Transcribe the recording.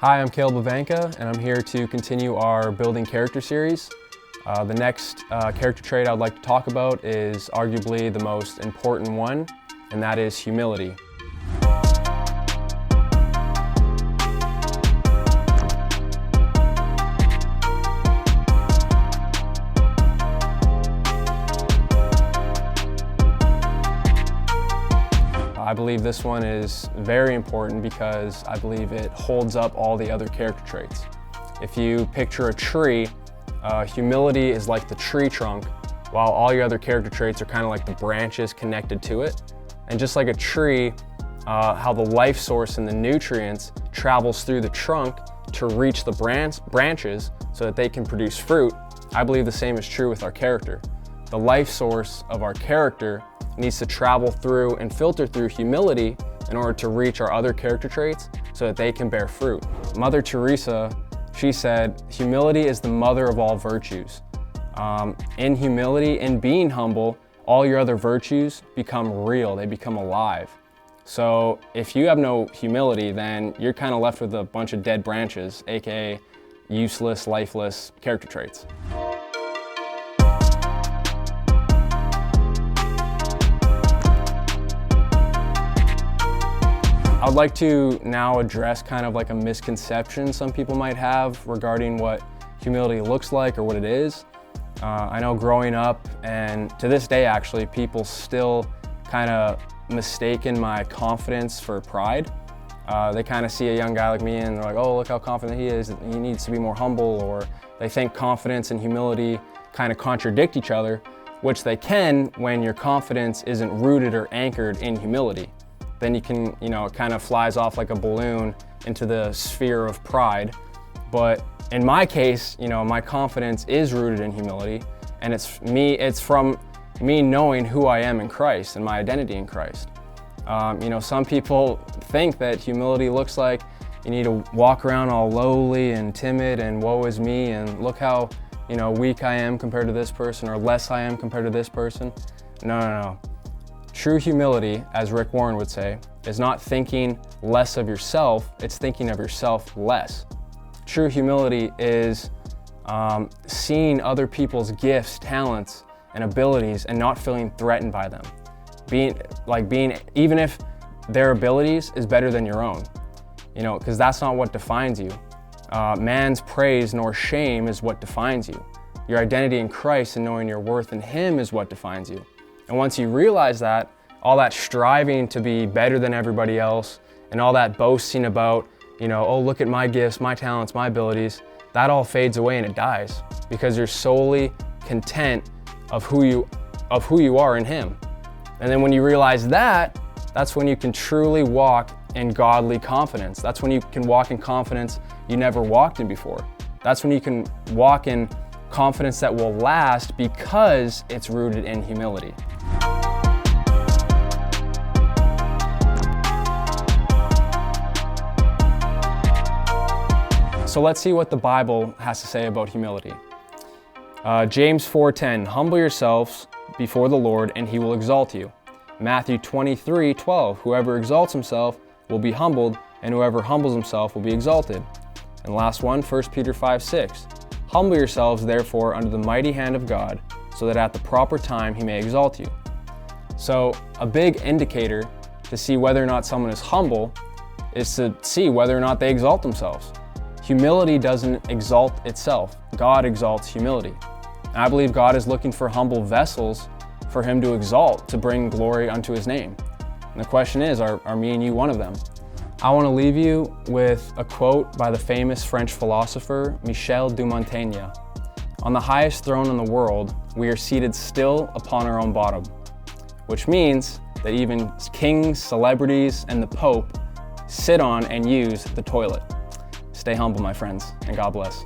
Hi, I'm Havanka, and I'm here to continue our Building Character series. The next character trait I'd like to talk about is arguably the most important one, and that is humility. I believe this one is very important because I believe it holds up all the other character traits. If you picture a tree, humility is like the tree trunk, while all your other character traits are kind of like the branches connected to it. And just like a tree, how the life source and the nutrients travels through the trunk to reach the branches so that they can produce fruit, I believe the same is true with our character. The life source of our character needs to travel through and filter through humility in order to reach our other character traits so that they can bear fruit. Mother Teresa, she said, humility is the mother of all virtues. In humility, in being humble, all your other virtues become real, they become alive. So if you have no humility, then you're kind of left with a bunch of dead branches, aka useless, lifeless character traits. I'd like to now address kind of like a misconception some people might have regarding what humility looks like or what it is. I know growing up, and to this day actually, people still kind of mistaken my confidence for pride. They kind of see a young guy like me and they're like, oh, look how confident he is, he needs to be more humble, or they think confidence and humility kind of contradict each other, which they can when your confidence isn't rooted or anchored in humility. Then you can, it kind of flies off like a balloon into the sphere of pride. But in my case, my confidence is rooted in humility, and it's from me knowing who I am in Christ and my identity in Christ. Some people think that humility looks like you need to walk around all lowly and timid and woe is me and look how, weak I am compared to this person, or less I am compared to this person. No. True humility, as Rick Warren would say, is not thinking less of yourself, it's thinking of yourself less. True humility is seeing other people's gifts, talents, and abilities and not feeling threatened by them. Even if their abilities is better than your own, because that's not what defines you. Man's praise nor shame is what defines you. Your identity in Christ and knowing your worth in Him is what defines you. And once you realize that, all that striving to be better than everybody else and all that boasting about, oh, look at my gifts, my talents, my abilities, that all fades away and it dies because you're solely content of who you are in Him. And then when you realize that, that's when you can truly walk in godly confidence. That's when you can walk in confidence you never walked in before. That's when you can walk in confidence that will last because it's rooted in humility. So let's see what the Bible has to say about humility. James 4:10, humble yourselves before the Lord and He will exalt you. Matthew 23:12, whoever exalts himself will be humbled, and whoever humbles himself will be exalted. And last one, 1 Peter 5:6, humble yourselves therefore under the mighty hand of God, so that at the proper time He may exalt you. So a big indicator to see whether or not someone is humble is to see whether or not they exalt themselves. Humility doesn't exalt itself. God exalts humility. And I believe God is looking for humble vessels for Him to exalt, to bring glory unto His name. And the question is, are me and you one of them? I want to leave you with a quote by the famous French philosopher Michel de Montaigne. On the highest throne in the world, we are seated still upon our own bottom, which means that even kings, celebrities, and the Pope sit on and use the toilet. Stay humble, my friends, and God bless.